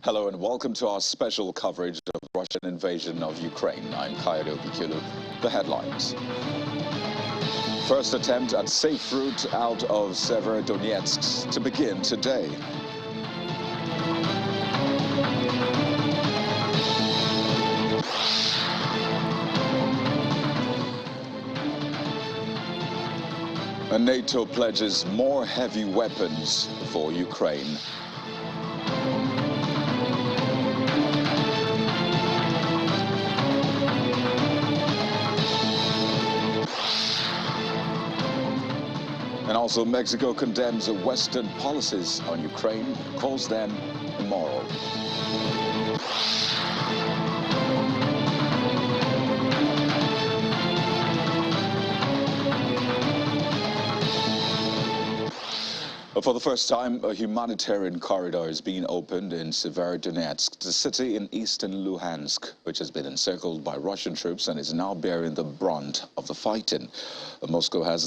Hello and welcome to our special coverage of the Russian invasion of Ukraine. I'm Kairo Bikulu. The headlines. First attempt at safe route out of Severodonetsk to begin today. And NATO pledges more heavy weapons for Ukraine. And also, Mexico condemns Western policies on Ukraine, calls them immoral. For the first time, a humanitarian corridor is being opened in Severodonetsk, the city in eastern Luhansk, which has been encircled by Russian troops and is now bearing the brunt of the fighting. Moscow has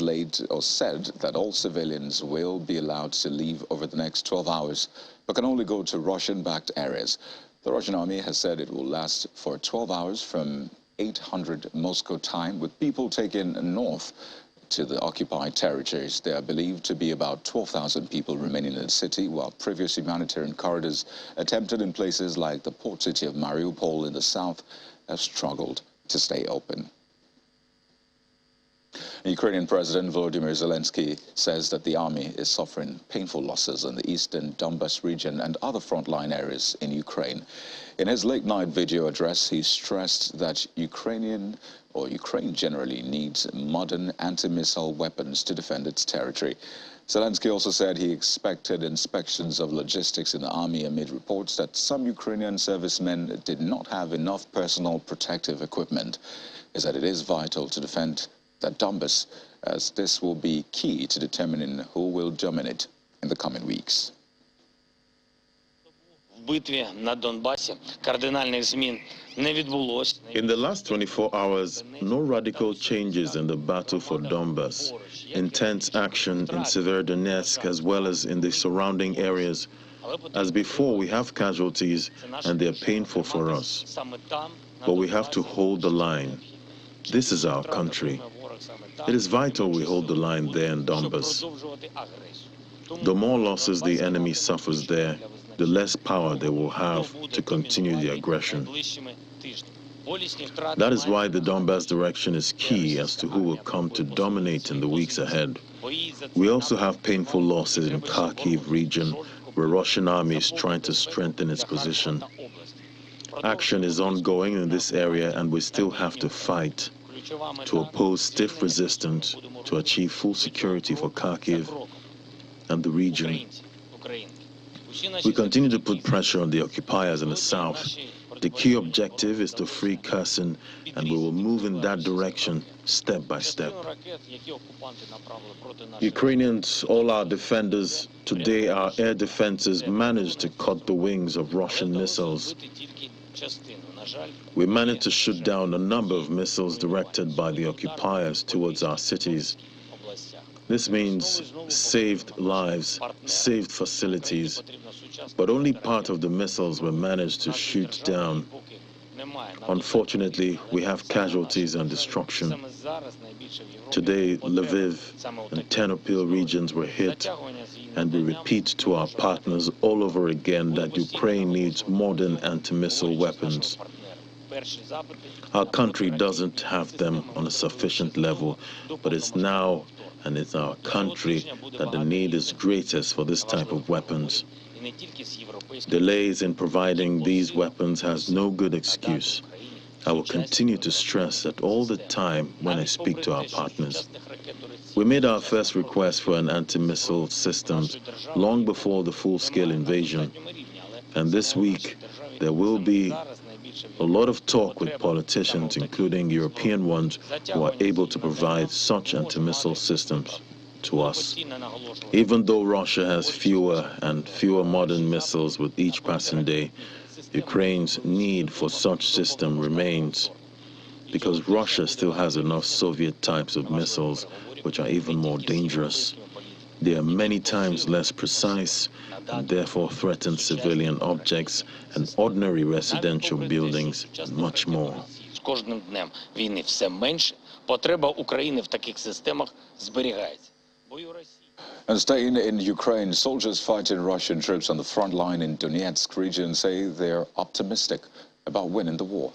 said that all civilians will be allowed to leave over the next 12 hours, but can only go to Russian-backed areas. The Russian army has said it will last for 12 hours from 800 Moscow time, with people taken north to the occupied territories. There are believed to be about 12,000 people remaining in the city, while previous humanitarian corridors attempted in places like the port city of Mariupol in the south have struggled to stay open. Ukrainian President Volodymyr Zelensky says that the army is suffering painful losses in the eastern Donbas region and other frontline areas in Ukraine. In his late-night video address, he stressed that Ukraine generally needs modern anti-missile weapons to defend its territory. Zelensky also said he expected inspections of logistics in the army amid reports that some Ukrainian servicemen did not have enough personal protective equipment. He said it is vital to defend that Donbas, as this will be key to determining who will dominate in the coming weeks. In the last 24 hours, no radical changes in the battle for Donbas. Intense action in Severodonetsk as well as in the surrounding areas. As before, we have casualties and they're painful for us. But we have to hold the line. This is our country. It is vital we hold the line there in Donbas. The more losses the enemy suffers there, the less power they will have to continue the aggression. That is why the Donbas direction is key as to who will come to dominate in the weeks ahead. We also have painful losses in Kharkiv region, where Russian army is trying to strengthen its position. Action is ongoing in this area and we still have to fight to oppose stiff resistance to achieve full security for Kharkiv and the region. We continue to put pressure on the occupiers in the south. The key objective is to free Kherson, and we will move in that direction step by step. Ukrainians, all our defenders, today our air defenses managed to cut the wings of Russian missiles. We managed to shoot down a number of missiles directed by the occupiers towards our cities. This means saved lives, saved facilities, but only part of the missiles were managed to shoot down. Unfortunately, we have casualties and destruction. Today, Lviv and Ternopil regions were hit, and we repeat to our partners all over again that Ukraine needs modern anti-missile weapons. Our country doesn't have them on a sufficient level, but it's now and it's our country that the need is greatest for this type of weapons. Delays in providing these weapons has no good excuse. I will continue to stress that all the time when I speak to our partners. We made our first request for an anti-missile system long before the full-scale invasion. And this week, there will be a lot of talk with politicians, including European ones, who are able to provide such anti-missile systems to us. Even though Russia has fewer and fewer modern missiles with each passing day, Ukraine's need for such system remains, because Russia still has enough Soviet types of missiles which are even more dangerous. They are many times less precise and therefore threaten civilian objects and ordinary residential buildings and much more. З кожним днем війни все менше. Потреба України в таких системах зберігається. Бою Росії. And staying in Ukraine, soldiers fighting Russian troops on the front line in Donetsk region say they're optimistic about winning the war.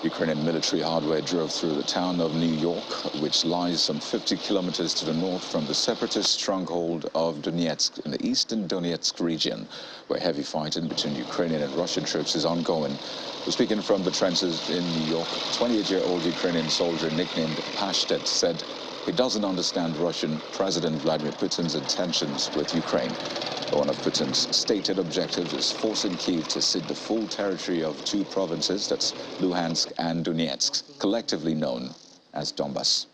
Ukrainian military hardware drove through the town of New York, which lies some 50 kilometers to the north from the separatist stronghold of Donetsk in the eastern Donetsk region, where heavy fighting between Ukrainian and Russian troops is ongoing. We're speaking from the trenches in New York. 28-year-old Ukrainian soldier nicknamed Pashtet said he doesn't understand Russian President Vladimir Putin's intentions with Ukraine. One of Putin's stated objectives is forcing Kyiv to cede the full territory of two provinces, that's Luhansk and Donetsk, collectively known as Donbass.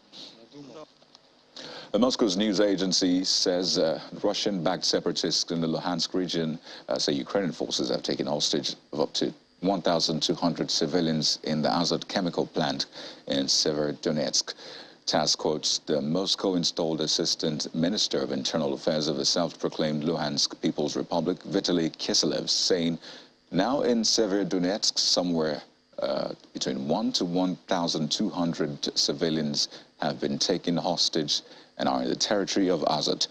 Moscow's news agency says Russian-backed separatists in the Luhansk region say Ukrainian forces have taken hostage of up to 1,200 civilians in the Azot chemical plant in Severodonetsk. TASS quotes the Moscow-installed Assistant Minister of Internal Affairs of the self-proclaimed Luhansk People's Republic, Vitaly Kiselev, saying now in Severodonetsk, somewhere between 1 to 1,200 civilians have been taken hostage and are in the territory of Azot.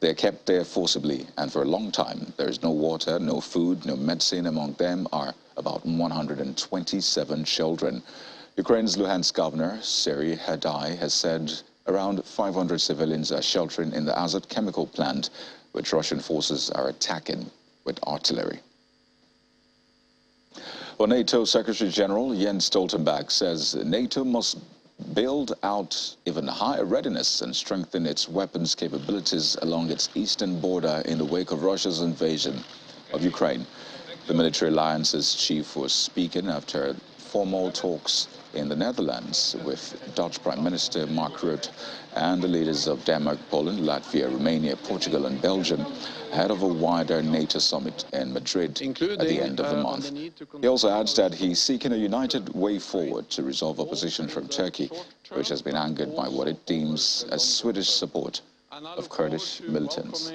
They're kept there forcibly and for a long time. There is no water, no food, no medicine. Among them are about 127 children. Ukraine's Luhansk governor, Serhiy Haidai, has said around 500 civilians are sheltering in the Azot chemical plant, which Russian forces are attacking with artillery. Well, NATO Secretary General Jens Stoltenberg says NATO must build out even higher readiness and strengthen its weapons capabilities along its eastern border in the wake of Russia's invasion of Ukraine. The military alliance's chief was speaking after formal talks in the Netherlands with Dutch Prime Minister Mark Rutte and the leaders of Denmark, Poland, Latvia, Romania, Portugal and Belgium ahead of a wider NATO summit in Madrid at the end of the month. He also adds that he's seeking a united way forward to resolve opposition from Turkey, which has been angered by what it deems as Swedish support of Kurdish militants.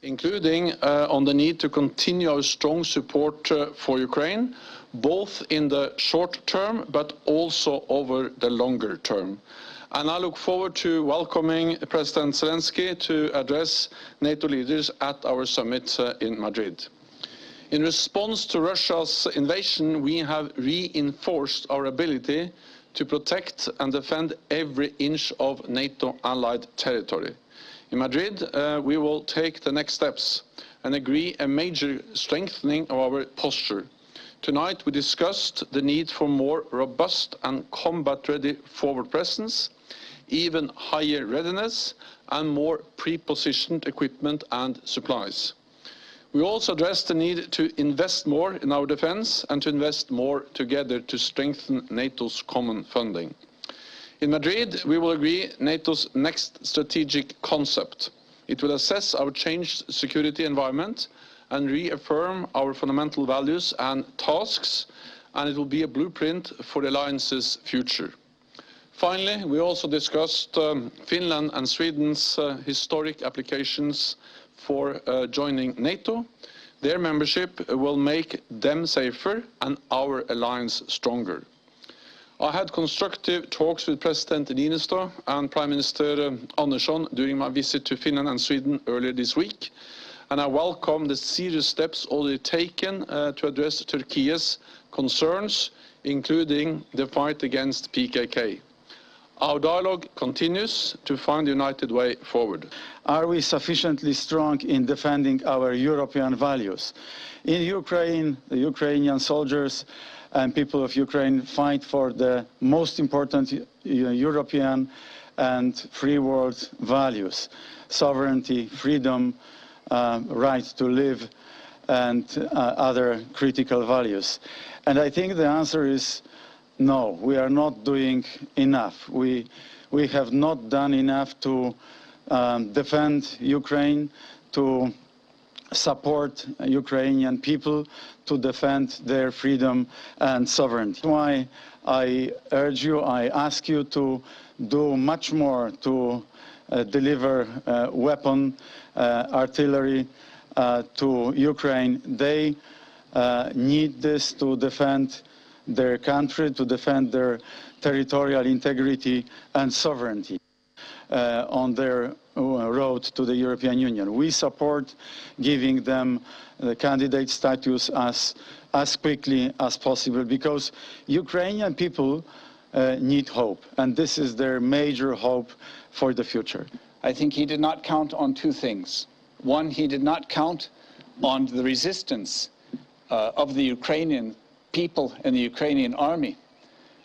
Including on the need to continue our strong support for Ukraine, both in the short term but also over the longer term. And I look forward to welcoming President Zelensky to address NATO leaders at our summit in Madrid. In response to Russia's invasion, we have reinforced our ability to protect and defend every inch of NATO allied territory. In Madrid, we will take the next steps and agree a major strengthening of our posture. Tonight, we discussed the need for more robust and combat-ready forward presence, even higher readiness, and more pre-positioned equipment and supplies. We also addressed the need to invest more in our defense and to invest more together to strengthen NATO's common funding. In Madrid, we will agree NATO's next strategic concept. It will assess our changed security environment and reaffirm our fundamental values and tasks, and it will be a blueprint for the alliance's future. Finally, we also discussed Finland and Sweden's historic applications for joining NATO. Their membership will make them safer and our alliance stronger. I had constructive talks with President Niinistö and Prime Minister Andersson during my visit to Finland and Sweden earlier this week, and I welcome the serious steps already taken to address Turkey's concerns, including the fight against PKK. Our dialogue continues to find a united way forward. Are we sufficiently strong in defending our European values? In Ukraine, the Ukrainian soldiers and people of Ukraine fight for the most important European and free world values: sovereignty, freedom, right to live, and other critical values. And I think the answer is no, we are not doing enough. We have not done enough to defend Ukraine, to support Ukrainian people, to defend their freedom and sovereignty. That's why I urge you, I ask you to do much more to deliver weapon, artillery to Ukraine. They need this to defend their country, to defend their territorial integrity and sovereignty on their road to the European Union. We support giving them the candidate status as quickly as possible, because Ukrainian people need hope, and this is their major hope for the future. I think he did not count on two things. One, he did not count on the resistance of the Ukrainian people and the Ukrainian army.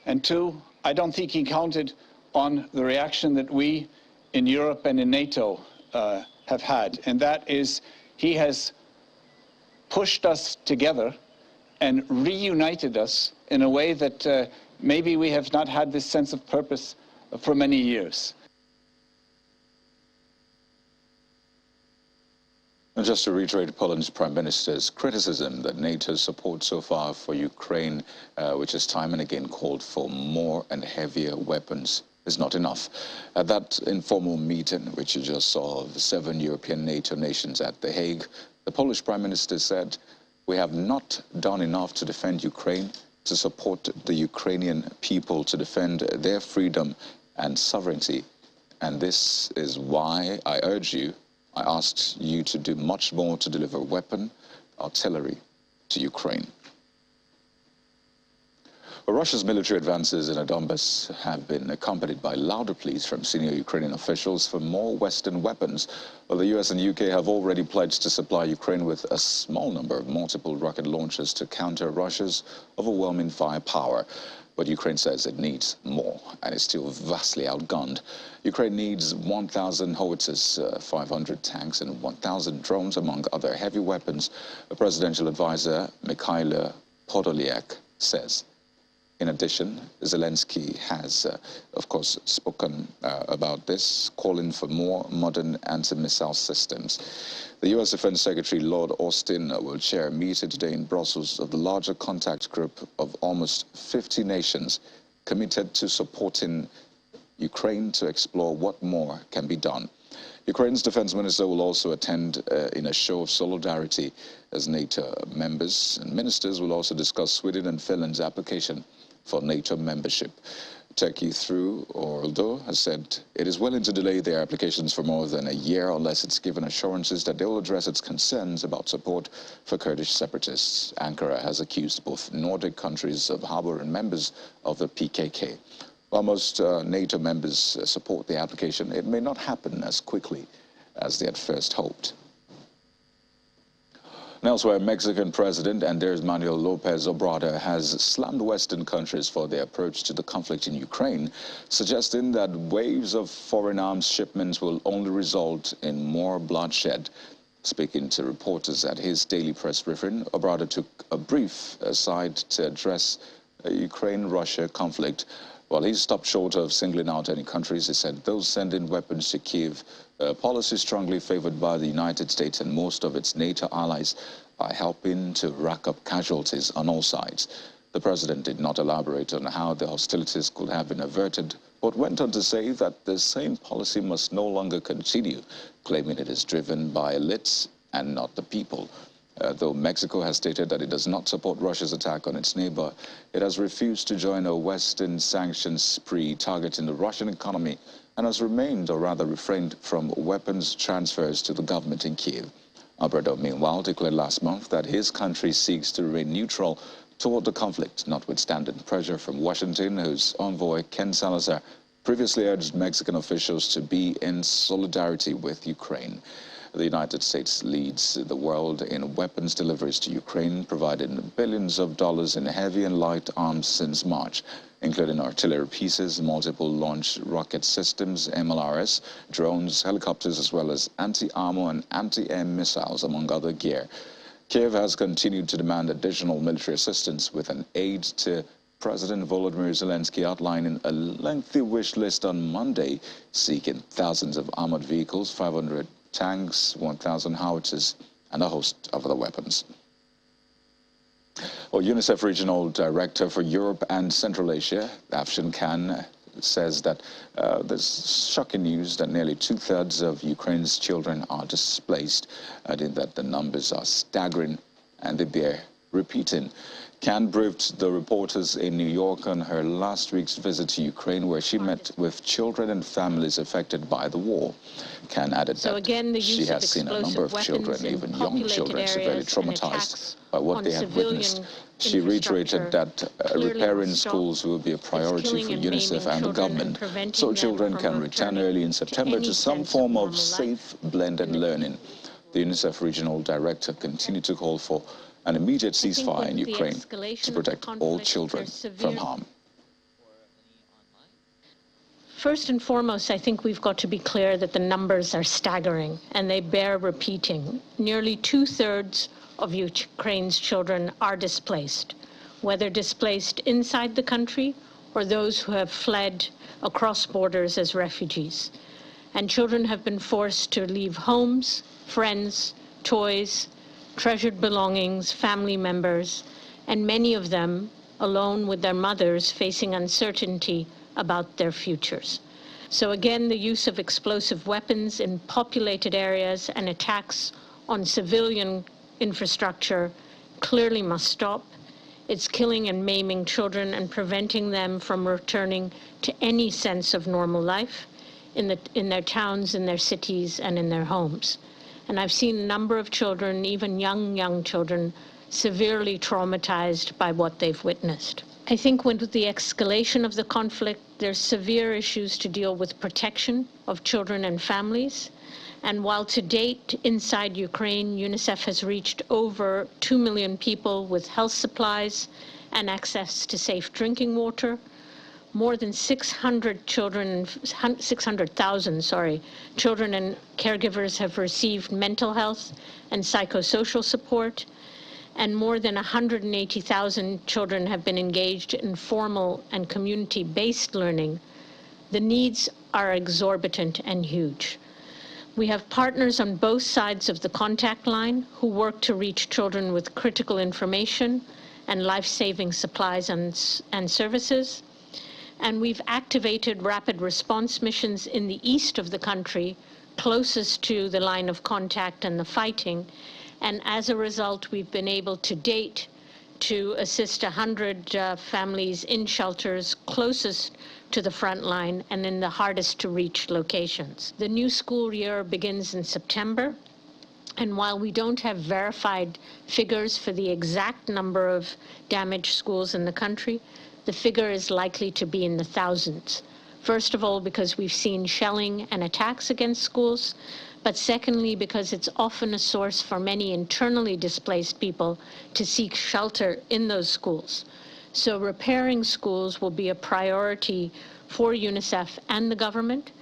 And two, I don't think he counted on the reaction that we in Europe and in NATO have had. And that is, he has pushed us together and reunited us in a way that maybe we have not had this sense of purpose for many years. And just to reiterate Poland's Prime Minister's criticism that NATO's support so far for Ukraine, which has time and again called for more and heavier weapons, is not enough. At that informal meeting, which you just saw of 7 European NATO nations at The Hague, the Polish Prime Minister said, "We have not done enough to defend Ukraine, to support the Ukrainian people, to defend their freedom and sovereignty. And this is why I asked you to do much more to deliver weapon, artillery to Ukraine." Well, Russia's military advances in Donbass have been accompanied by louder pleas from senior Ukrainian officials for more Western weapons. Well, the US and UK have already pledged to supply Ukraine with a small number of multiple rocket launchers to counter Russia's overwhelming firepower. But Ukraine says it needs more and is still vastly outgunned. Ukraine needs 1,000 howitzers, 500 tanks and 1,000 drones, among other heavy weapons, a presidential advisor, Mikhailo Podolyak, says. In addition, Zelensky has, of course, spoken about this, calling for more modern anti-missile systems. The U.S. Defense Secretary Lord Austin will chair a meeting today in Brussels of the larger contact group of almost 50 nations committed to supporting Ukraine to explore what more can be done. Ukraine's defense minister will also attend in a show of solidarity as NATO members, and ministers will also discuss Sweden and Finland's application for NATO membership. Turkey, through Ordo, has said it is willing to delay their applications for more than a year unless it's given assurances that they will address its concerns about support for Kurdish separatists. Ankara has accused both Nordic countries of harboring members of the PKK. While most NATO members support the application, it may not happen as quickly as they had first hoped. And elsewhere, Mexican President Andrés Manuel López Obrador has slammed Western countries for their approach to the conflict in Ukraine, suggesting that waves of foreign arms shipments will only result in more bloodshed. Speaking to reporters at his daily press briefing, Obrador took a brief aside to address the Ukraine-Russia conflict. While he stopped short of singling out any countries, he said those sending weapons to Kyiv, a policy strongly favored by the United States and most of its NATO allies, are helping to rack up casualties on all sides. The president did not elaborate on how the hostilities could have been averted, but went on to say that the same policy must no longer continue, claiming it is driven by elites and not the people. Though Mexico has stated that it does not support Russia's attack on its neighbor, it has refused to join a Western sanctions spree targeting the Russian economy and has remained, or rather refrained, from weapons transfers to the government in Kyiv. Obrador, meanwhile, declared last month that his country seeks to remain neutral toward the conflict, notwithstanding pressure from Washington, whose envoy, Ken Salazar, previously urged Mexican officials to be in solidarity with Ukraine. The United States leads the world in weapons deliveries to Ukraine, providing billions of dollars in heavy and light arms since March, including artillery pieces, multiple launch rocket systems, MLRS, drones, helicopters, as well as anti-armor and anti-air missiles, among other gear. Kyiv has continued to demand additional military assistance, with an aide to President Volodymyr Zelensky outlining a lengthy wish list on Monday, seeking thousands of armored vehicles, 500 tanks, 1,000 howitzers, and a host of other weapons. Well, UNICEF Regional Director for Europe and Central Asia, Afshan Khan, says that there's shocking news that nearly 2/3 of Ukraine's children are displaced, adding that the numbers are staggering and they bear repeating. Can briefed the reporters in New York on her last week's visit to Ukraine, where she met with children and families affected by the war. Can added that she has seen a number of children, even young children, severely traumatized by what they have witnessed. She reiterated that repairing schools will be a priority for UNICEF and the government, so children can return early in September to some form of safe, blended learning. The UNICEF regional director continued to call for an immediate ceasefire in Ukraine to protect all children from harm. First and foremost, I think we've got to be clear that the numbers are staggering and they bear repeating. Nearly 2/3 of Ukraine's children are displaced, whether displaced inside the country or those who have fled across borders as refugees. And children have been forced to leave homes, friends, toys, treasured belongings, family members, and many of them alone with their mothers facing uncertainty about their futures. So again, the use of explosive weapons in populated areas and attacks on civilian infrastructure clearly must stop. It's killing and maiming children and preventing them from returning to any sense of normal life in their towns, in their cities, and in their homes. And I've seen a number of children, even young children, severely traumatized by what they've witnessed. I think with the escalation of the conflict, there's severe issues to deal with protection of children and families. And while to date, inside Ukraine, UNICEF has reached over 2 million people with health supplies and access to safe drinking water, more than 600,000 children and caregivers have received mental health and psychosocial support, and more than 180,000 children have been engaged in formal and community-based learning. The needs are exorbitant and huge. We have partners on both sides of the contact line who work to reach children with critical information and life-saving supplies and services. And we've activated rapid response missions in the east of the country, closest to the line of contact and the fighting. And as a result, we've been able to date to assist 100 families in shelters closest to the front line and in the hardest to reach locations. The new school year begins in September. And while we don't have verified figures for the exact number of damaged schools in the country, the figure is likely to be in the thousands. First of all, because we've seen shelling and attacks against schools, but secondly, because it's often a source for many internally displaced people to seek shelter in those schools. So repairing schools will be a priority for UNICEF and the government,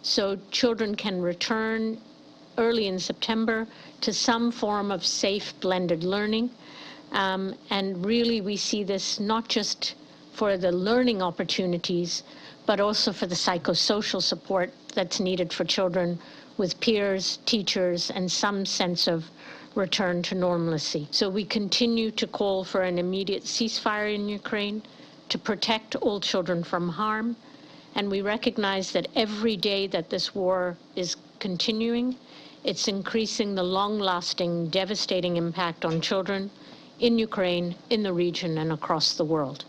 so children can return early in September to some form of safe blended learning. And really, we see this not just for the learning opportunities, but also for the psychosocial support that's needed for children with peers, teachers, and some sense of return to normalcy. So we continue to call for an immediate ceasefire in Ukraine to protect all children from harm. And we recognize that every day that this war is continuing, it's increasing the long-lasting, devastating impact on children in Ukraine, in the region, and across the world.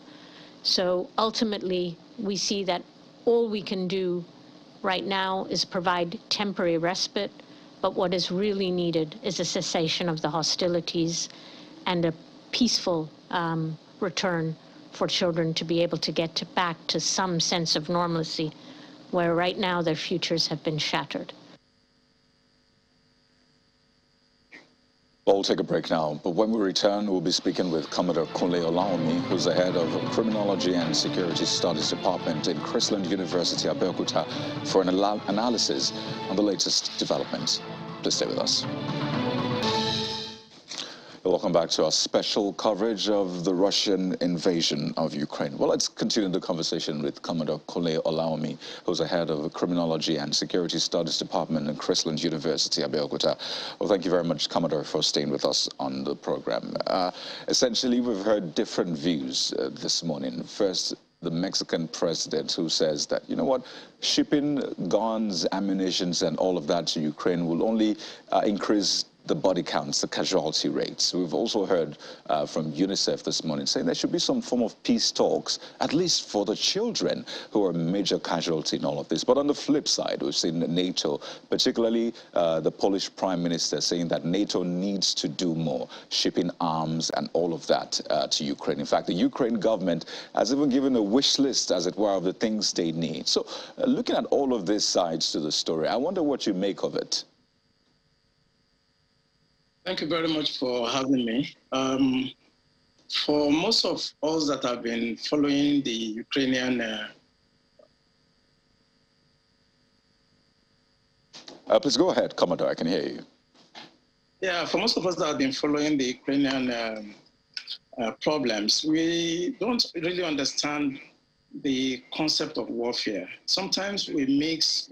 So ultimately, we see that all we can do right now is provide temporary respite, but what is really needed is a cessation of the hostilities and a peaceful return for children to be able to get back to some sense of normalcy, where right now their futures have been shattered. We'll take a break now, but when we return, we'll be speaking with Commodore Kunle Olaomi, who's the head of Criminology and Security Studies Department in Chrisland University, Abeokuta, for an analysis on the latest developments. Please stay with us. Welcome back to our special coverage of the Russian invasion of Ukraine. Well, let's continue the conversation with Commodore Kunle Olaomi, who's the head of the Criminology and Security Studies Department in Chrisland University, Abeokuta. Well, thank you very much, Commodore, for staying with us on the program. Essentially, we've heard different views this morning. First, the Mexican president, who says that, you know what, shipping guns, ammunitions, and all of that to Ukraine will only increase the body counts, the casualty rates. We've also heard from UNICEF this morning saying there should be some form of peace talks, at least for the children who are major casualty in all of this. But on the flip side, we've seen NATO, particularly the Polish Prime Minister, saying that NATO needs to do more, shipping arms and all of that to Ukraine. In fact, the Ukraine government has even given a wish list, as it were, of the things they need. So looking at all of these sides to the story, I wonder what you make of it. Thank you very much for having me. For most of us that have been following the Ukrainian... Please go ahead, Commodore, I can hear you. Yeah, for most of us that have been following the Ukrainian problems, we don't really understand the concept of warfare. Sometimes we mix,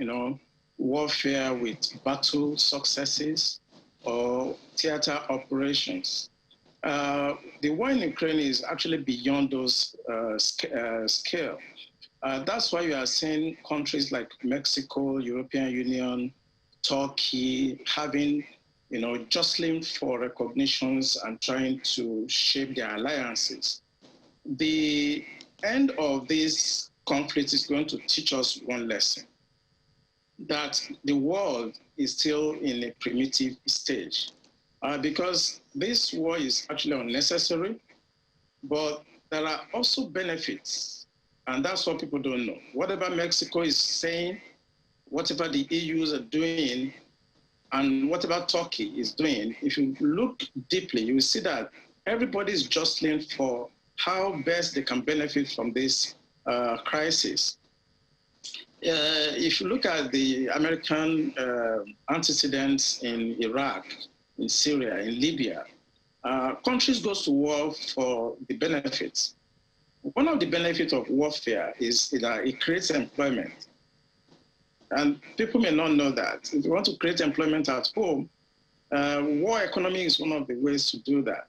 warfare with battle successes or theater operations. The war in Ukraine is actually beyond those scale. That's why you are seeing countries like Mexico, European Union, Turkey having, jostling for recognitions and trying to shape their alliances. The end of this conflict is going to teach us one lesson, that the world is still in a primitive stage. Because this war is actually unnecessary, but there are also benefits, and that's what people don't know. Whatever Mexico is saying, whatever the EUs are doing, and whatever Turkey is doing, if you look deeply, you will see that everybody is jostling for how best they can benefit from this crisis. If you look at the American antecedents in Iraq, in Syria, in Libya, countries go to war for the benefits. One of the benefits of warfare is that it creates employment. And people may not know that. If you want to create employment at home, war economy is one of the ways to do that.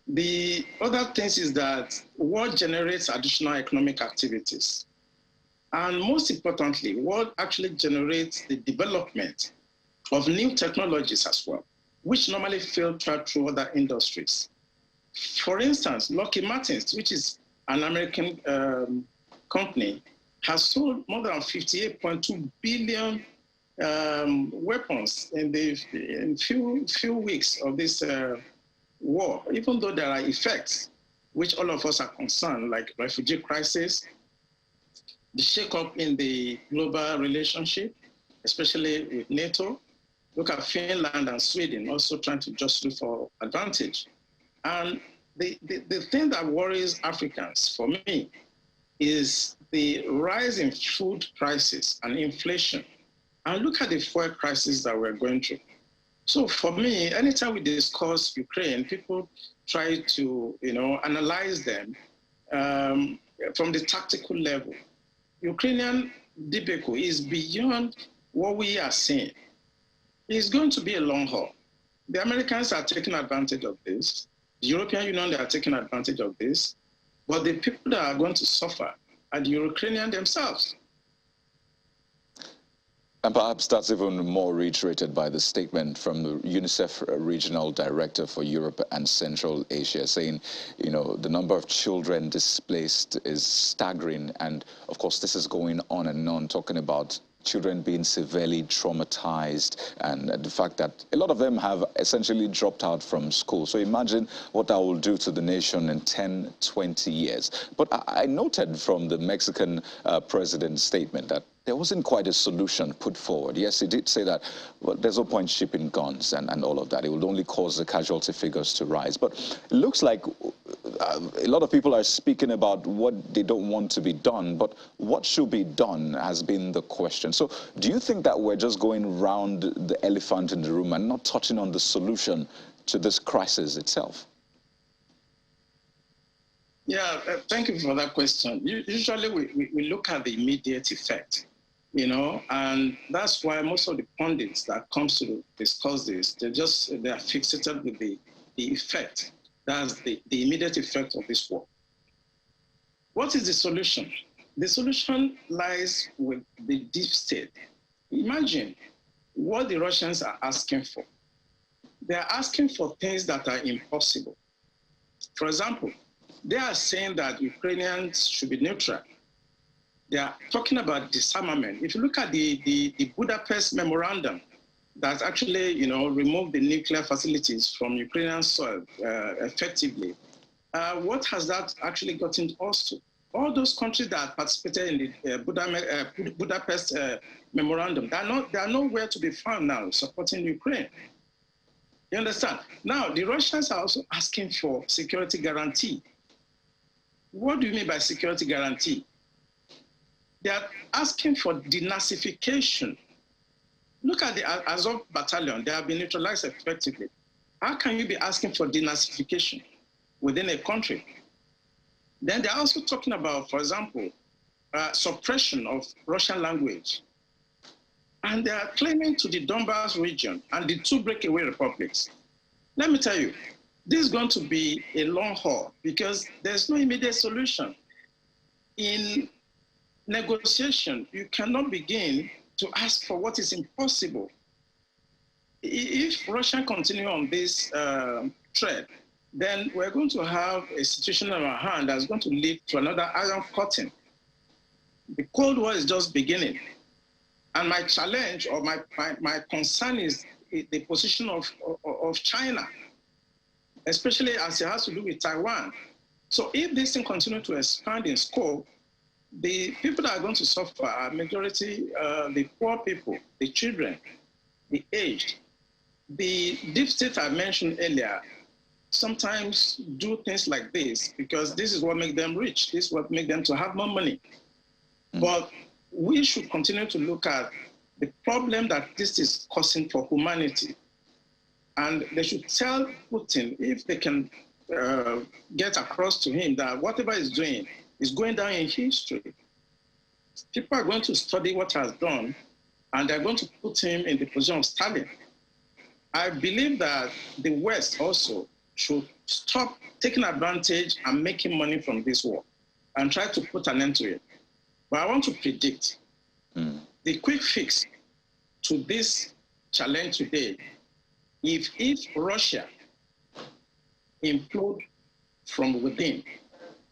The other thing is that war generates additional economic activities. And most importantly, war actually generates the development of new technologies as well, which normally filter through other industries. For instance, Lockheed Martin, which is an American company, has sold more than 58.2 billion weapons in few weeks of this war, even though there are effects which all of us are concerned, like refugee crisis, the shake-up in the global relationship, especially with NATO. Look at Finland and Sweden also trying to jostle for advantage. And the thing that worries Africans, for me, is the rise in food prices and inflation. And look at the fuel crisis that we're going through. So for me, anytime we discuss Ukraine, people try to analyze them from the tactical level. Ukrainian debacle is beyond what we are seeing. It's going to be a long haul. The Americans are taking advantage of this. The European Union, they are taking advantage of this. But the people that are going to suffer are the Ukrainians themselves. And perhaps that's even more reiterated by the statement from the UNICEF Regional Director for Europe and Central Asia, saying, the number of children displaced is staggering. And of course, this is going on and on, talking about children being severely traumatized and the fact that a lot of them have essentially dropped out from school. So imagine what that will do to the nation in 10, 20 years. But I noted from the Mexican president's statement that there wasn't quite a solution put forward. Yes, he did say that, well, there's no point shipping guns and all of that. It would only cause the casualty figures to rise. But it looks like a lot of people are speaking about what they don't want to be done, but what should be done has been the question. So do you think that we're just going round the elephant in the room and not touching on the solution to this crisis itself? Yeah, thank you for that question. Usually we look at the immediate effect, and that's why most of the pundits that comes to discuss this, they are fixated with the effect. That's the immediate effect of this war. What is the solution? The solution lies with the deep state. Imagine what the Russians are asking for. They are asking for things that are impossible. For example, they are saying that Ukrainians should be neutral. They are talking about disarmament. If you look at the Budapest memorandum that actually, removed the nuclear facilities from Ukrainian soil effectively, what has that actually gotten us to? All those countries that participated in the Budapest memorandum, they are nowhere to be found now supporting Ukraine. You understand? Now, the Russians are also asking for security guarantee. What do you mean by security guarantee? They are asking for denazification. Look at the Azov battalion. They have been neutralized effectively. How can you be asking for denazification within a country? Then they're also talking about, for example, suppression of Russian language. And they are claiming to the Donbass region and the two breakaway republics. Let me tell you, this is going to be a long haul because there's no immediate solution. In negotiation, you cannot begin to ask for what is impossible. If Russia continue on this thread, then we're going to have a situation on our hand that's going to lead to another iron curtain. The Cold War is just beginning. And my challenge or my concern is the position of China, especially as it has to do with Taiwan. So if this thing continues to expand in scope, the people that are going to suffer are majority the poor people, the children, the aged. The deep state I mentioned earlier sometimes do things like this because this is what makes them rich. This is what makes them to have more money. But we should continue to look at the problem that this is causing for humanity. And they should tell Putin, if they can get across to him that whatever he's doing is going down in history. People are going to study what he has done, and they're going to put him in the position of Stalin. I believe that the West also should stop taking advantage and making money from this war and try to put an end to it. But I want to predict the quick fix to this challenge today, if Russia implode from within,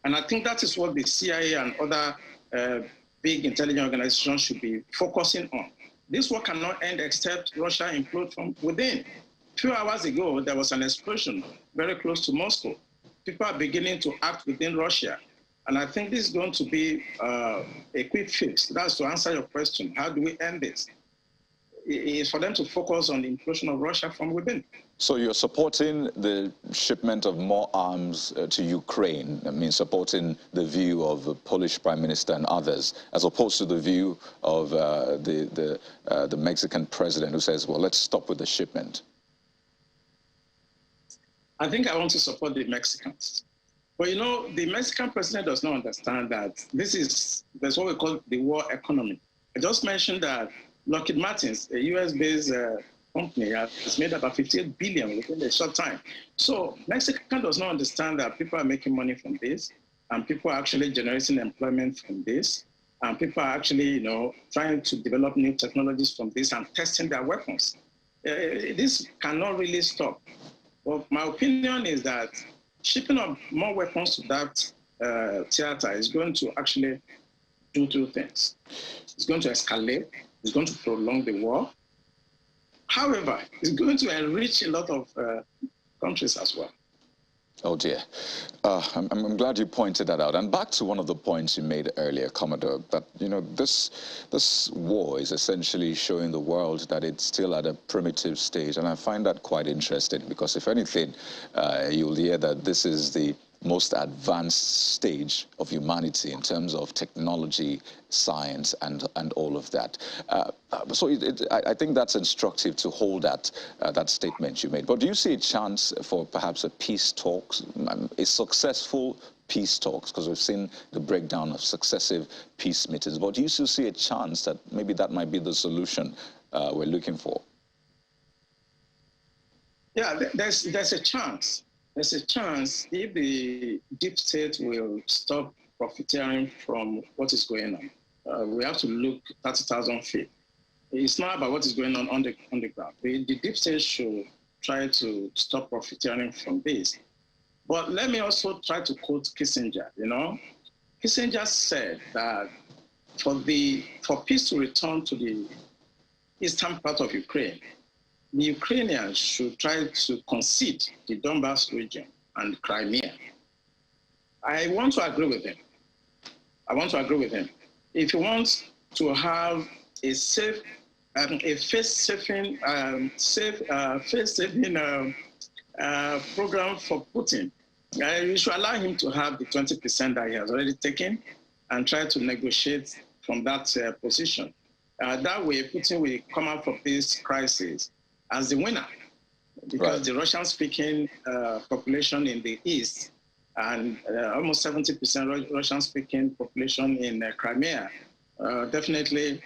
and I think that is what the CIA and other big intelligence organizations should be focusing on. This war cannot end except Russia implode from within. A few hours ago, there was an explosion very close to Moscow. People are beginning to act within Russia. And I think this is going to be a quick fix. That's to answer your question. How do we end this? It's for them to focus on the implosion of Russia from within. So you're supporting the shipment of more arms to Ukraine, I mean supporting the view of the Polish Prime Minister and others, as opposed to the view of the Mexican president who says, well, let's stop with the shipment. I think I want to support the Mexicans. But the Mexican president does not understand that that's what we call the war economy. I just mentioned that Lockheed Martin's, a US-based company, has made about $58 billion within a short time. So Mexico does not understand that people are making money from this, and people are actually generating employment from this, and people are actually, trying to develop new technologies from this and testing their weapons. This cannot really stop. Well, my opinion is that shipping of more weapons to that theater is going to actually do two things. It's going to escalate. It's going to prolong the war. However, it's going to enrich a lot of countries as well. Oh dear. I'm glad you pointed that out. And back to one of the points you made earlier, Commodore, that this war is essentially showing the world that it's still at a primitive stage. And I find that quite interesting because if anything, you'll hear that this is the most advanced stage of humanity in terms of technology, science, and all of that. So I think that's instructive to hold that statement you made. But do you see a chance for perhaps a peace talks, a successful peace talks, because we've seen the breakdown of successive peace meetings, but do you still see a chance that maybe that might be the solution we're looking for? Yeah, there's a chance. There's a chance if the deep state will stop profiteering from what is going on. We have to look 30,000 feet. It's not about what is going on the ground. The deep state should try to stop profiteering from this. But let me also try to quote Kissinger. Kissinger said that for peace to return to the eastern part of Ukraine, the Ukrainians should try to concede the Donbas region and Crimea. I want to agree with him. If you want to have a safe, face-saving program for Putin, you should allow him to have the 20% that he has already taken and try to negotiate from that position. That way, Putin will come out of this crisis as the winner, because the Russian-speaking population in the east and almost 70% Russian-speaking population in Crimea definitely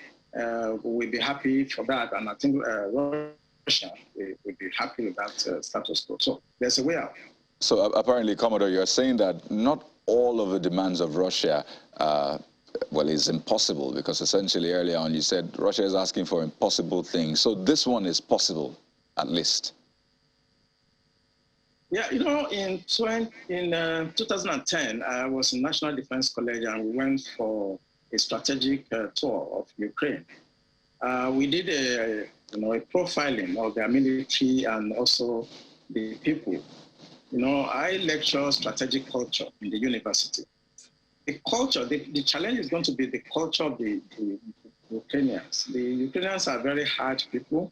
will be happy for that, and I think Russia will be happy with that status quo. So there's a way out. So apparently, Commodore, you're saying that not all of the demands of Russia is impossible, because essentially earlier on you said Russia is asking for impossible things. So this one is possible, at least. Yeah, in 2010, I was in National Defense College, and we went for a strategic tour of Ukraine. We did a profiling of their military and also the people. I lecture strategic culture in the university. The culture, the challenge is going to be the culture of the Ukrainians. The Ukrainians are very hard people,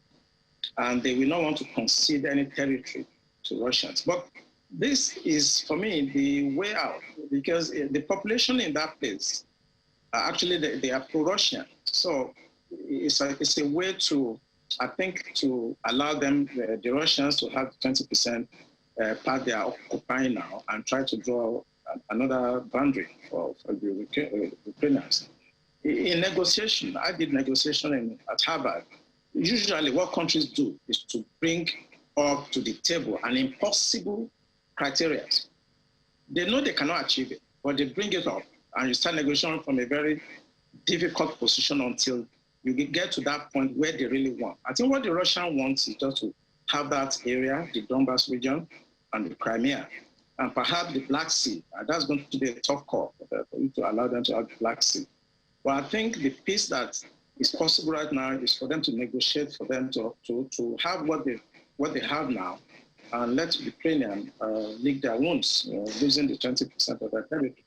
and they will not want to concede any territory to Russians. But this is, for me, the way out, because the population in that place, actually, they are pro-Russian. So it's a way to, I think, to allow them, the Russians, to have 20% part they are occupying now, and try to draw another boundary for the Ukrainians. In negotiation, I did negotiation at Harvard. Usually what countries do is to bring up to the table an impossible criteria. They know they cannot achieve it, but they bring it up, and you start negotiating from a very difficult position until you get to that point where they really want. I think what the Russian wants is just to have that area, the Donbas region and the Crimea, and perhaps the Black Sea. That's going to be a tough call for you to allow them to have the Black Sea. But I think the peace that is possible right now is for them to negotiate, for them to have what they have now, and let Ukrainians lick their wounds, losing the 20% of their territory.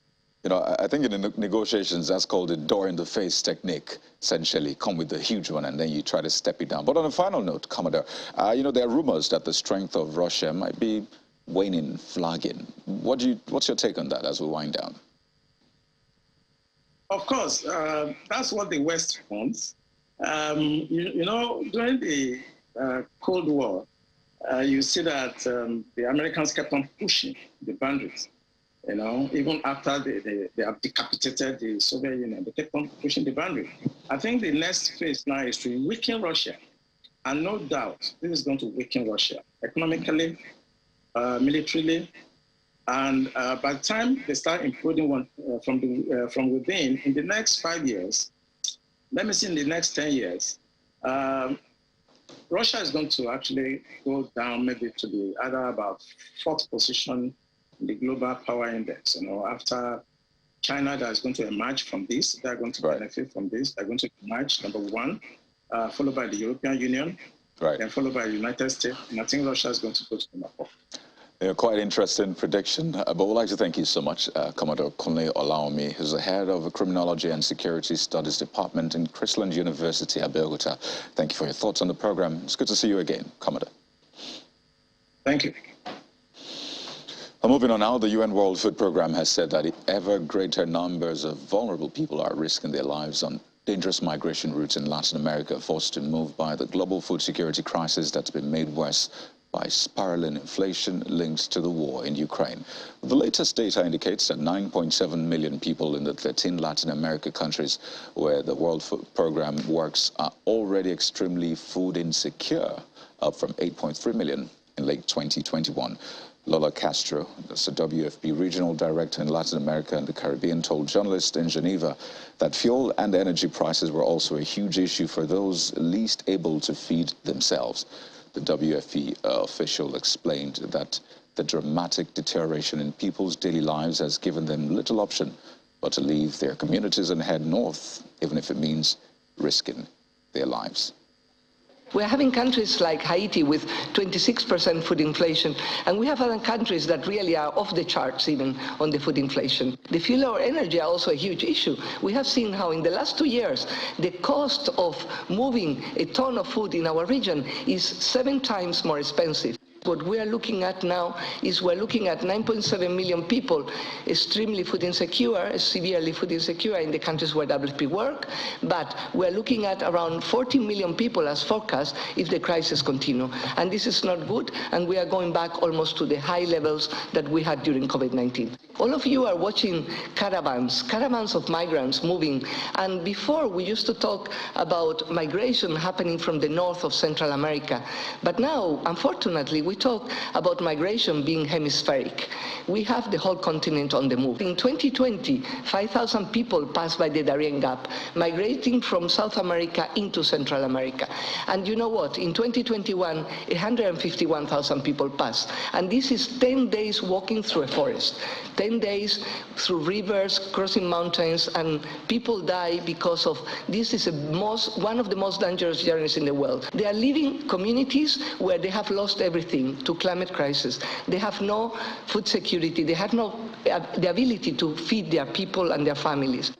I think in the negotiations, that's called the door-in-the-face technique, essentially. Come with the huge one, and then you try to step it down. But on a final note, Commodore, there are rumors that the strength of Russia might be waning, flagging. What's your take on that as we wind down? Of course, that's what the West wants. During the Cold War, you see that the Americans kept on pushing the boundaries. Even after they have decapitated the Soviet Union, they kept on pushing the boundary. I think the next phase now is to weaken Russia. And no doubt, this is going to weaken Russia economically, militarily, and by the time they start improving from within, in the next 5 years, let me see, in the next 10 years, Russia is going to actually go down maybe to the either about 4th position in the global power index. After China, that is going to emerge from this, they're going to benefit from this. They're going to emerge, number 1, followed by the European Union, then followed by the United States, and I think Russia is going to go to number 4. Quite interesting prediction, but we'd like to thank you so much, Commodore Kunle Olawumi, who's the head of the Criminology and Security Studies Department in Chrisland University, Abeokuta. Thank you for your thoughts on the program. It's good to see you again, Commodore. Thank you. Moving on now, the UN World Food Programme has said that ever greater numbers of vulnerable people are risking their lives on dangerous migration routes in Latin America, forced to move by the global food security crisis that's been made worse by spiraling inflation linked to the war in Ukraine. The latest data indicates that 9.7 million people in the 13 Latin America countries where the World Food Programme works are already extremely food insecure, up from 8.3 million in late 2021. Lola Castro, that's the WFP Regional Director in Latin America and the Caribbean, told journalists in Geneva that fuel and energy prices were also a huge issue for those least able to feed themselves. The WFP official explained that the dramatic deterioration in people's daily lives has given them little option but to leave their communities and head north, even if it means risking their lives. We're having countries like Haiti with 26% food inflation, and we have other countries that really are off the charts even on the food inflation. The fuel or energy are also a huge issue. We have seen how in the last 2 years, the cost of moving a ton of food in our region is 7 times more expensive. What we are looking at now is we're looking at 9.7 million people extremely food insecure, severely food insecure in the countries where WFP work, but we're looking at around 14 million people as forecast if the crisis continue. And this is not good, and we are going back almost to the high levels that we had during COVID-19. All of you are watching caravans of migrants moving, and before we used to talk about migration happening from the north of Central America, but now, unfortunately, we talk about migration being hemispheric. We have the whole continent on the move. In 2020, 5,000 people passed by the Darien Gap, migrating from South America into Central America. And you know what? In 2021, 151,000 people passed. And this is 10 days walking through a forest, 10 days through rivers, crossing mountains, and people die because of this is one of the most dangerous journeys in the world. They are living communities where they have lost everything to climate crisis. They have no food security. They have no the ability to feed their people and their families.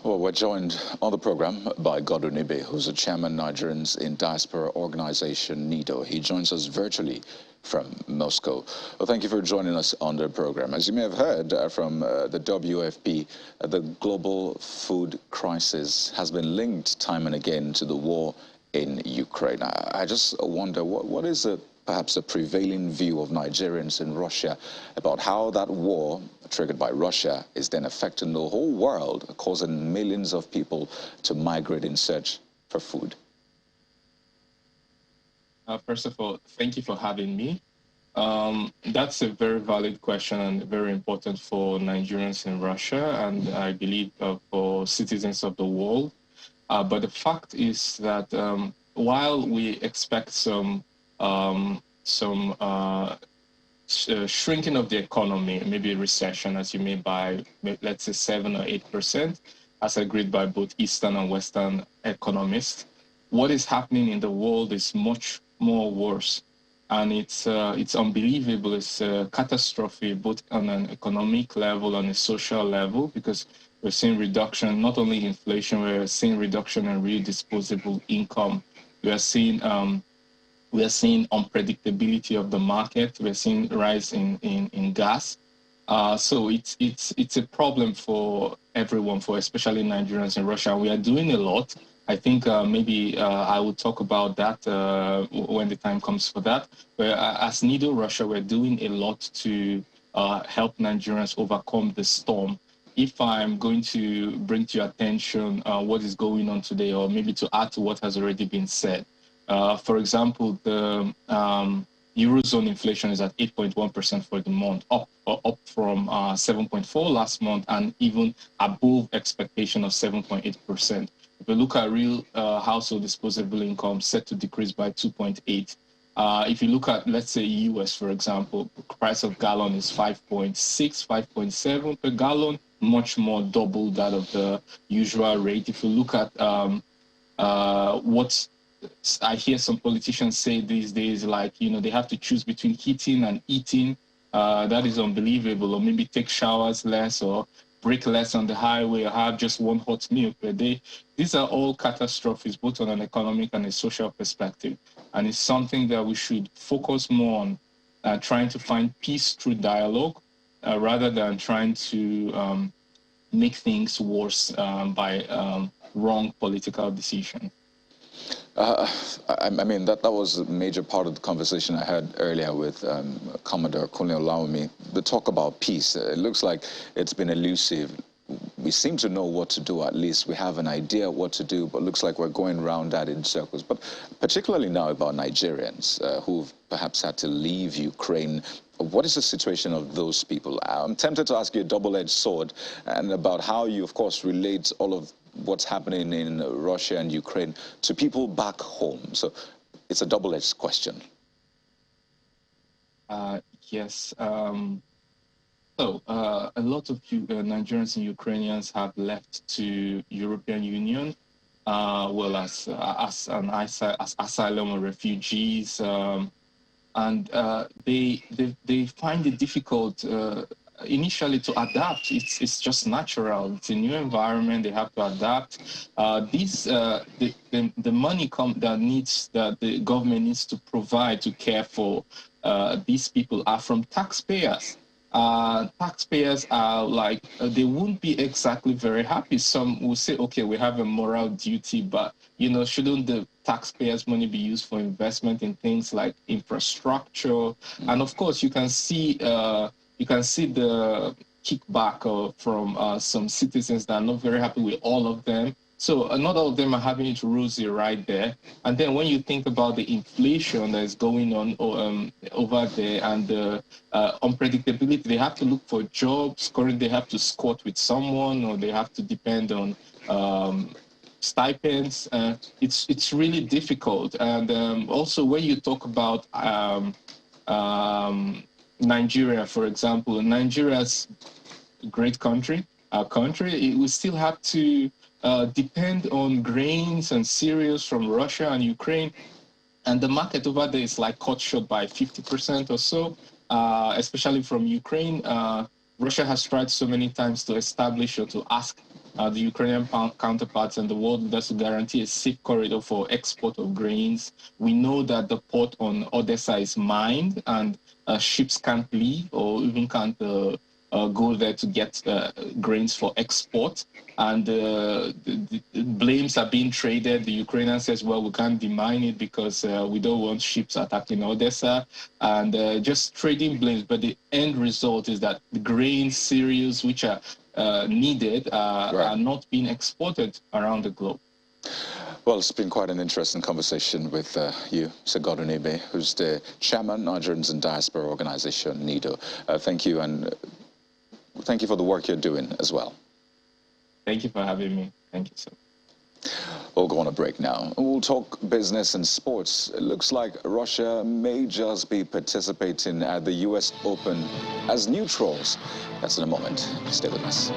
Well, we're joined on the program by Godwin Ibe, who's the chairman Nigerians in Diaspora Organization NATO. He joins us virtually from Moscow. Well, thank you for joining us on the program. As you may have heard from the WFP, the global food crisis has been linked time and again to the war in Ukraine. I just wonder, what is perhaps a prevailing view of Nigerians in Russia about how that war, triggered by Russia, is then affecting the whole world, causing millions of people to migrate in search for food? First of all, thank you for having me. That's a very valid question and very important for Nigerians in Russia, and I believe for citizens of the world. But the fact is that while we expect some shrinking of the economy, maybe a recession, as you may by, let's say 7 or 8%, as agreed by both Eastern and Western economists, what is happening in the world is much more worse. And it's unbelievable. It's a catastrophe, both on an economic level and a social level, because we're seeing reduction, not only inflation, we're seeing reduction in real disposable income. We are seeing unpredictability of the market. We're seeing rise in gas. So it's a problem for everyone, for especially Nigerians in Russia. We are doing a lot. I think maybe I will talk about that when the time comes for that. But as NATO Russia, we're doing a lot to help Nigerians overcome the storm. If I'm going to bring to your attention what is going on today, or maybe to add to what has already been said, for example, the Eurozone inflation is at 8.1% for the month, up from 7.4% last month, and even above expectation of 7.8%. If we look at real household disposable income, set to decrease by 2.8%. If you look at, let's say, US, for example, the price of gallon is 5.6, 5.7 per gallon, much more double that of the usual rate. If you look at what I hear some politicians say these days, like, they have to choose between heating and eating. That is unbelievable. Or maybe take showers less, or brake less on the highway, or have just one hot meal per day. These are all catastrophes, both on an economic and a social perspective. And it's something that we should focus more on, trying to find peace through dialogue, rather than trying to make things worse by wrong political decisions. I mean, that was a major part of the conversation I had earlier with Commodore Kunle Olawumi. The talk about peace, it looks like it's been elusive. we seem to know what to do. At least we have an idea what to do, but looks like we're going around that in circles. But particularly now about Nigerians who've perhaps had to leave Ukraine. What is the situation of those people? I'm tempted to ask you a double-edged sword, and about how you, of course, relate all of what's happening in Russia and Ukraine to people back home. So it's a double-edged question. Yes. So a lot of Nigerians and Ukrainians have left to European Union, well as asylum or refugees, and they find it difficult initially to adapt. It's just natural. It's a new environment. They have to adapt. The money that the government needs to provide to care for these people are from taxpayers. Taxpayers are like, they won't be exactly very happy. Some will say, okay, we have a moral duty, but, you know, shouldn't the taxpayers' money be used for investment in things like infrastructure? And of course, you can see the kickback from some citizens that are not very happy with all of them. So not all of them are having it rosy right there. And then when you think about the inflation that is going on over there and the unpredictability, they have to look for jobs. Currently, they have to squat with someone, or they have to depend on stipends. It's really difficult. And also when you talk about Nigeria, for example, Nigeria's a great country. Our country, we still have to depend on grains and cereals from Russia and Ukraine, and the market over there is like cut short by 50% or so, especially from Ukraine. Russia has tried so many times to establish or to ask the Ukrainian counterparts and the world leaders to guarantee a safe corridor for export of grains. We know that the port on Odessa is mined, and ships can't leave or even can't go there to get grains for export. And the blames are being traded. The Ukrainian says, well, we can't demine it because we don't want ships attacking Odessa, and just trading blames. But the end result is that the grains, cereals, which are needed, are not being exported around the globe. Well, it's been quite an interesting conversation with you, Mr. Godwin Ebe, who's the chairman, Nigerians in Diaspora Organization, NATO. Thank you, and thank you for the work you're doing as well. Thank you for having me. Thank you, sir. We'll go on a break now. We'll talk business and sports. It looks like Russia may just be participating at the U.S. Open as neutrals. That's in a moment. Stay with us.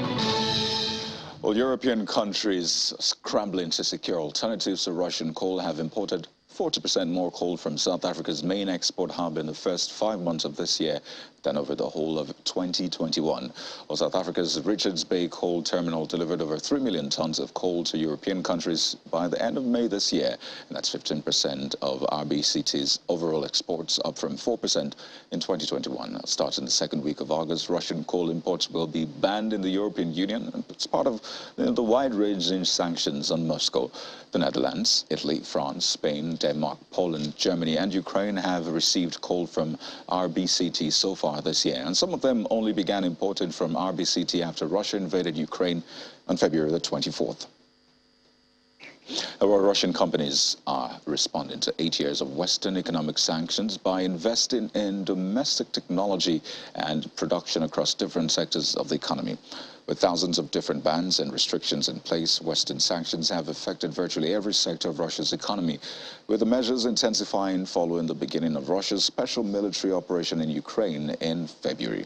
Well, European countries scrambling to secure alternatives to Russian coal have imported 40% more coal from South Africa's main export hub in the first 5 months of this year than over the whole of 2021. Well, South Africa's Richards Bay coal terminal delivered over 3 million tons of coal to European countries by the end of May this year, and that's 15% of RBCT's overall exports, up from 4% in 2021. Starting the second week of August, Russian coal imports will be banned in the European Union. It's part of the wide-ranging sanctions on Moscow. The Netherlands, Italy, France, Spain, Denmark, Poland, Germany, and Ukraine have received coal from RBCT so far this year, and some of them only began importing from RBCT after Russia invaded Ukraine on February the 24th. Our Russian companies are responding to 8 years of Western economic sanctions by investing in domestic technology and production across different sectors of the economy. With thousands of different bans and restrictions in place, Western sanctions have affected virtually every sector of Russia's economy, with the measures intensifying following the beginning of Russia's special military operation in Ukraine in February.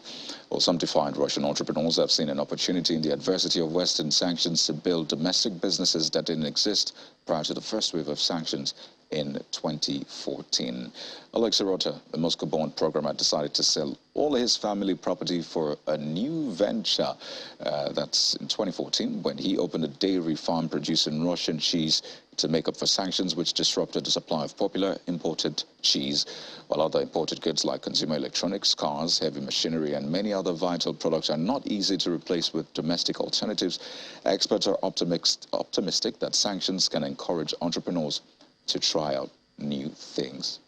Well, some defiant Russian entrepreneurs have seen an opportunity in the adversity of Western sanctions to build domestic businesses that didn't exist prior to the first wave of sanctions in 2014. Alexei Rota, the Moscow-born programmer, decided to sell all his family property for a new venture. That's in 2014, when he opened a dairy farm producing Russian cheese to make up for sanctions which disrupted the supply of popular imported cheese. While other imported goods like consumer electronics, cars, heavy machinery, and many other vital products are not easy to replace with domestic alternatives, experts are optimistic that sanctions can encourage entrepreneurs to try out new things.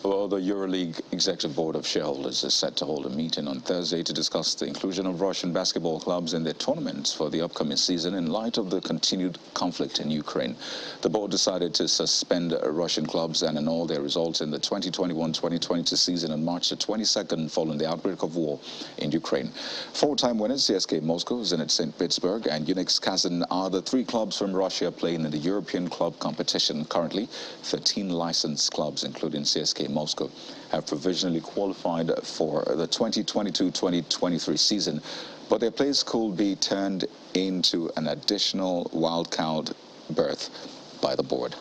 Well, the EuroLeague Executive Board of Shareholders is set to hold a meeting on Thursday to discuss the inclusion of Russian basketball clubs in their tournaments for the upcoming season in light of the continued conflict in Ukraine. The board decided to suspend Russian clubs and annul their results in the 2021-2022 season on March the 22nd following the outbreak of war in Ukraine. Four-time winners CSKA Moscow, Zenit St. Petersburg and Unix Kazan are the three clubs from Russia playing in the European club competition. Currently, 13 licensed clubs, including CSKA Moscow, have provisionally qualified for the 2022-2023 season, but their place could be turned into an additional wildcard berth by the board.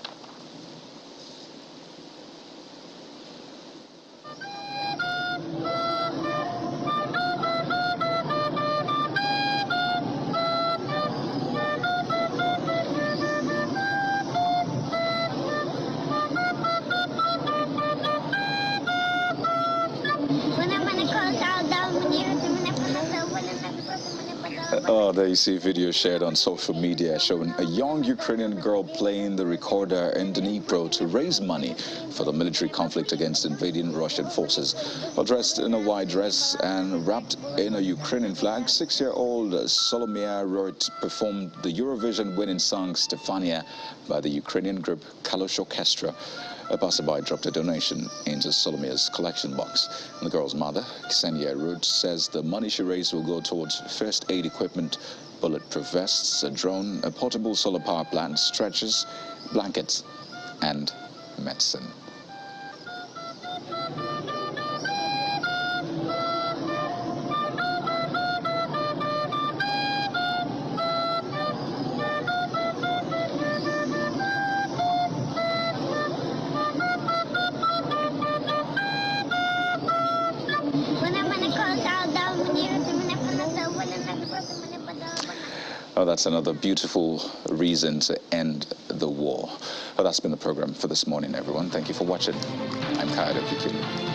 There you see video shared on social media showing a young Ukrainian girl playing the recorder in Dnipro to raise money for the military conflict against invading Russian forces. Well, dressed in a white dress and wrapped in a Ukrainian flag, 6-year-old Solomia Roit performed the Eurovision-winning song Stefania by the Ukrainian group Kalosh Orchestra. A passerby dropped a donation into Solomia's collection box. And the girl's mother, Ksenia Rud, says the money she raised will go towards first aid equipment, bulletproof vests, a drone, a portable solar power plant, stretchers, blankets, and medicine. Oh, that's another beautiful reason to end the war. Well, that's been the program for this morning, everyone. Thank you for watching. I'm Kayode Kikili.